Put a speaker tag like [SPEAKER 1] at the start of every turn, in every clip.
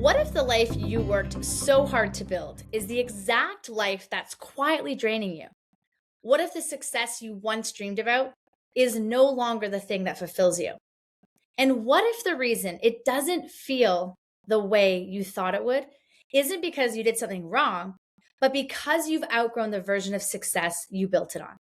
[SPEAKER 1] What if the life you worked so hard to build is the exact life that's quietly draining you? What if the success you once dreamed about is no longer the thing that fulfills you? And what if the reason it doesn't feel the way you thought it would isn't because you did something wrong, but because you've outgrown the version of success you built it on?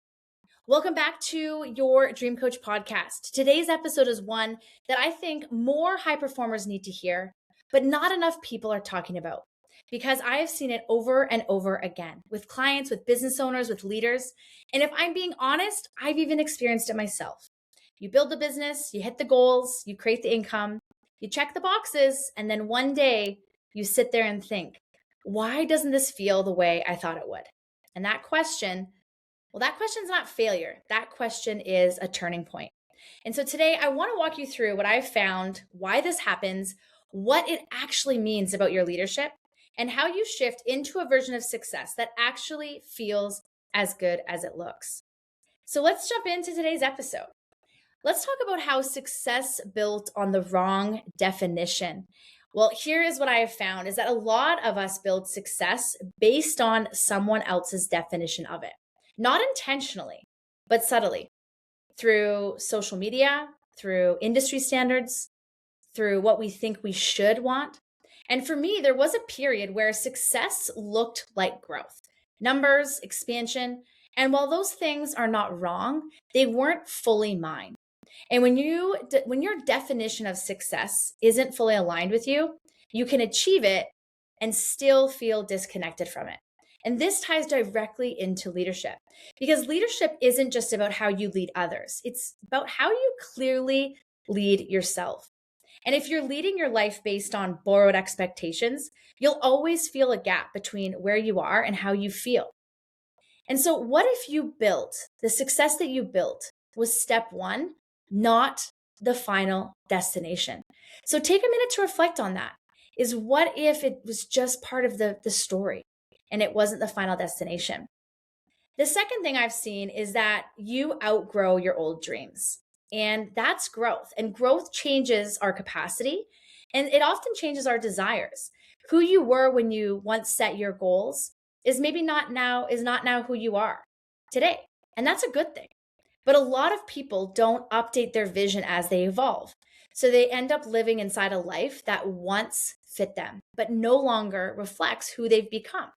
[SPEAKER 1] Welcome back to your Dream Coach podcast. Today's episode is one that I think more high performers need to hear, but not enough people are talking about, because I have seen it over and over again with clients, with business owners, with leaders. And if I'm being honest, I've even experienced it myself. You build the business, you hit the goals, you create the income, you check the boxes, and then one day you sit there and think, why doesn't this feel the way I thought it would? And that question's not failure. That question is a turning point. And so today I want to walk you through what I've found, why this happens, what it actually means about your leadership, and how you shift into a version of success that actually feels as good as it looks. So let's jump into today's episode. Let's talk about how success built on the wrong definition. Well, here is what I have found is that a lot of us build success based on someone else's definition of it. Not intentionally, but subtly, through social media, through industry standards, through what we think we should want. And for me, there was a period where success looked like growth, numbers, expansion. And while those things are not wrong, they weren't fully mine. And when your definition of success isn't fully aligned with you, you can achieve it and still feel disconnected from it. And this ties directly into leadership, because leadership isn't just about how you lead others. It's about how you clearly lead yourself. And if you're leading your life based on borrowed expectations, you'll always feel a gap between where you are and how you feel. And so what if the success that you built was step one, not the final destination? So take a minute to reflect on that. What if it was just part of the story and it wasn't the final destination? The second thing I've seen is that you outgrow your old dreams. And that's growth. And growth changes our capacity, and it often changes our desires. Who you were when you once set your goals is not now who you are today. And that's a good thing. But a lot of people don't update their vision as they evolve. So they end up living inside a life that once fit them, but no longer reflects who they've become.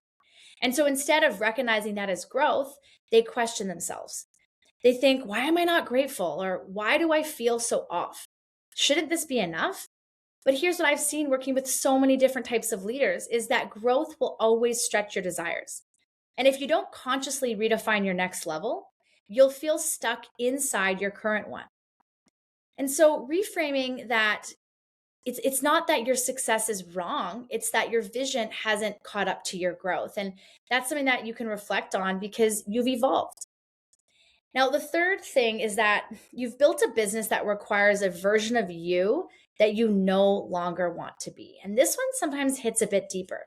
[SPEAKER 1] And so instead of recognizing that as growth, they question themselves. They think, why am I not grateful? Or why do I feel so off? Shouldn't this be enough? But here's what I've seen working with so many different types of leaders is that growth will always stretch your desires. And if you don't consciously redefine your next level, you'll feel stuck inside your current one. And so reframing that it's not that your success is wrong, it's that your vision hasn't caught up to your growth. And that's something that you can reflect on because you've evolved. Now, the third thing is that you've built a business that requires a version of you that you no longer want to be. And this one sometimes hits a bit deeper,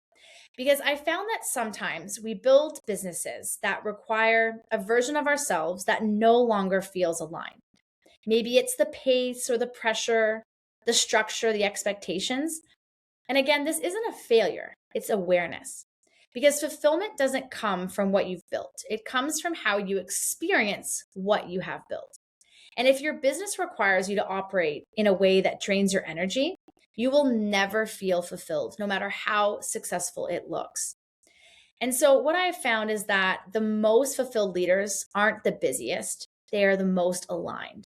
[SPEAKER 1] because I found that sometimes we build businesses that require a version of ourselves that no longer feels aligned. Maybe it's the pace or the pressure, the structure, the expectations. And again, this isn't a failure, it's awareness. Because fulfillment doesn't come from what you've built. It comes from how you experience what you have built. And if your business requires you to operate in a way that drains your energy, you will never feel fulfilled, no matter how successful it looks. And so what I have found is that the most fulfilled leaders aren't the busiest, they are the most aligned.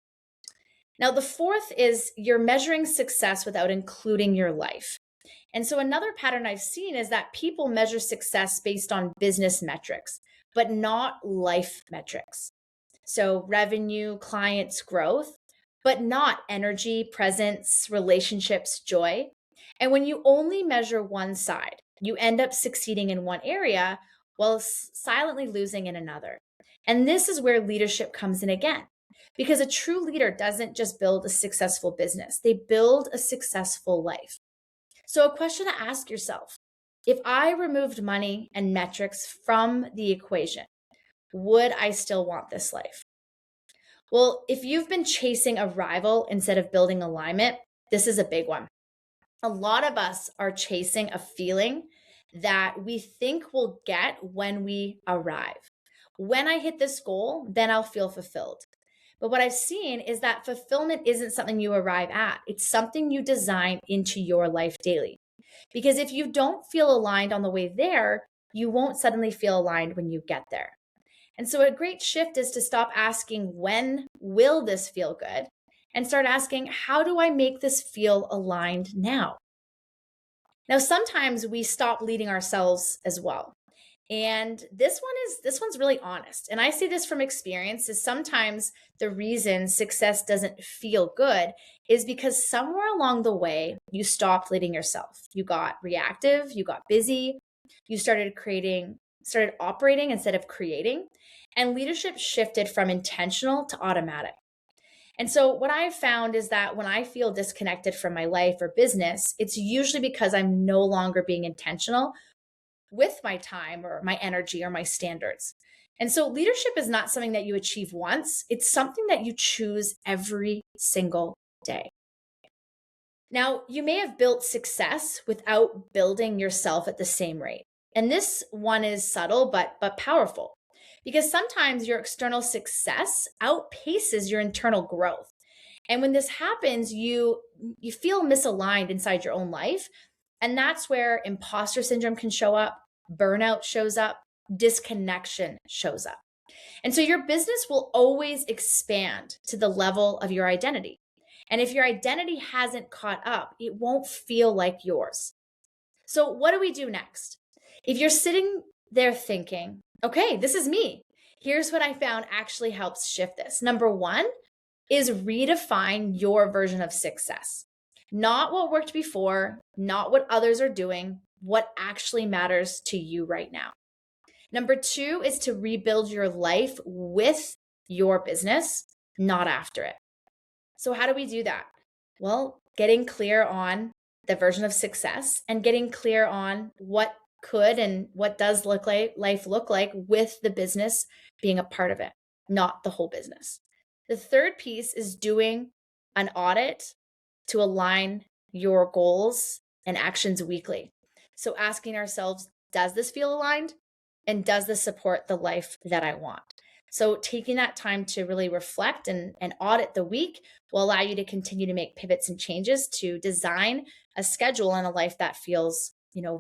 [SPEAKER 1] Now, the fourth is you're measuring success without including your life. And so another pattern I've seen is that people measure success based on business metrics, but not life metrics. So revenue, clients, growth, but not energy, presence, relationships, joy. And when you only measure one side, you end up succeeding in one area while silently losing in another. And this is where leadership comes in again, because a true leader doesn't just build a successful business, they build a successful life. So a question to ask yourself, if I removed money and metrics from the equation, would I still want this life? Well, if you've been chasing a rival instead of building alignment, this is a big one. A lot of us are chasing a feeling that we think we'll get when we arrive. When I hit this goal, then I'll feel fulfilled. But what I've seen is that fulfillment isn't something you arrive at, it's something you design into your life daily. Because if you don't feel aligned on the way there, you won't suddenly feel aligned when you get there. And so a great shift is to stop asking, when will this feel good? And start asking, how do I make this feel aligned now? Now, sometimes we stop leading ourselves as well. And this one's really honest. And I say this from experience is sometimes the reason success doesn't feel good is because somewhere along the way you stopped leading yourself. You got reactive, you got busy, you started operating instead of creating, and leadership shifted from intentional to automatic. And so, what I've found is that when I feel disconnected from my life or business, it's usually because I'm no longer being intentional with my time or my energy or my standards. And so, leadership is not something that you achieve once, it's something that you choose every single day. Now, you may have built success without building yourself at the same rate. And this one is subtle but powerful. Because sometimes your external success outpaces your internal growth. And when this happens, you feel misaligned inside your own life, and that's where imposter syndrome can show up, burnout shows up, disconnection shows up. And so your business will always expand to the level of your identity. And if your identity hasn't caught up, it won't feel like yours. So what do we do next? If you're sitting there thinking, okay, this is me, here's what I found actually helps shift this. Number one is redefine your version of success. Not what worked before, not what others are doing, what actually matters to you right now. Number two is to rebuild your life with your business, not after it. So how do we do that? Well, getting clear on the version of success and getting clear on what could and what does life look like with the business being a part of it, not the whole business. The third piece is doing an audit to align your goals and actions weekly. So asking ourselves, does this feel aligned? And does this support the life that I want? So taking that time to really reflect and audit the week will allow you to continue to make pivots and changes to design a schedule and a life that feels,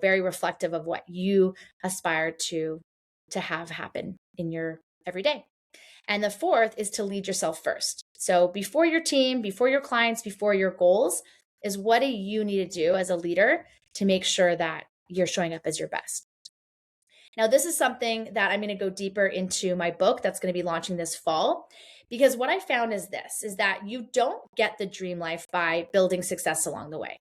[SPEAKER 1] very reflective of what you aspire to have happen in your everyday. And the fourth is to lead yourself first. So before your team, before your clients, before your goals, is what do you need to do as a leader to make sure that you're showing up as your best? Now, this is something that I'm going to go deeper into my book that's going to be launching this fall, because what I found is that you don't get the dream life by building success along the way.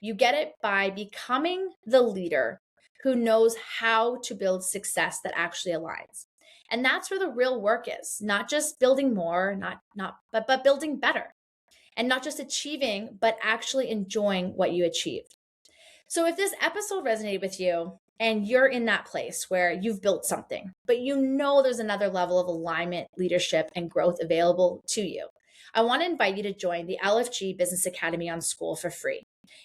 [SPEAKER 1] You get it by becoming the leader who knows how to build success that actually aligns. And that's where the real work is, not just building more, but building better. And not just achieving, but actually enjoying what you achieved. So if this episode resonated with you and you're in that place where you've built something, but there's another level of alignment, leadership, and growth available to you, I want to invite you to join the LFG Business Academy on Skool for free.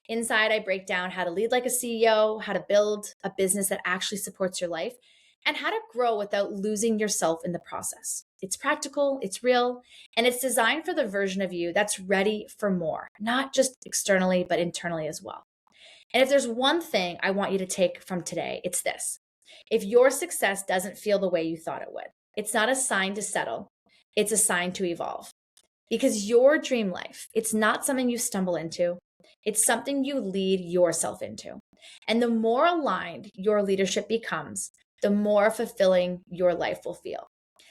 [SPEAKER 1] Inside, I break down how to lead like a CEO, how to build a business that actually supports your life, and how to grow without losing yourself in the process. It's practical, it's real, and it's designed for the version of you that's ready for more, not just externally, but internally as well. And if there's one thing I want you to take from today, it's this. If your success doesn't feel the way you thought it would, it's not a sign to settle, it's a sign to evolve. Because your dream life, it's not something you stumble into, it's something you lead yourself into. And the more aligned your leadership becomes, the more fulfilling your life will feel.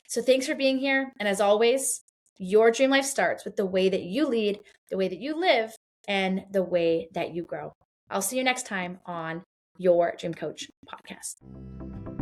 [SPEAKER 1] So thanks for being here. And as always, your dream life starts with the way that you lead, the way that you live, and the way that you grow. I'll see you next time on your Dream Coach podcast.